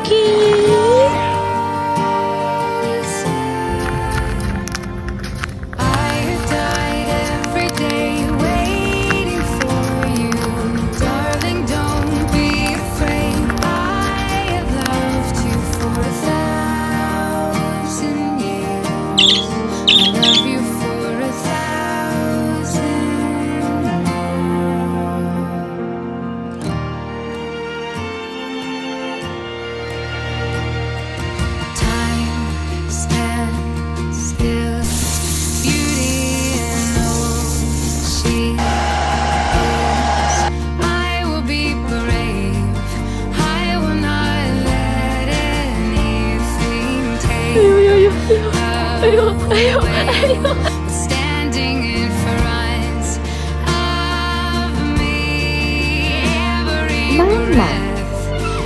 cute. I died every day waiting for you, darling. Don't be afraid. I have loved you for 1,000 years. I love you for 1,000 Time stands still, beauty and all she is. I will be brave. I will not let anything take Ayo, ayo, ayo, ayo, ayo, ayo.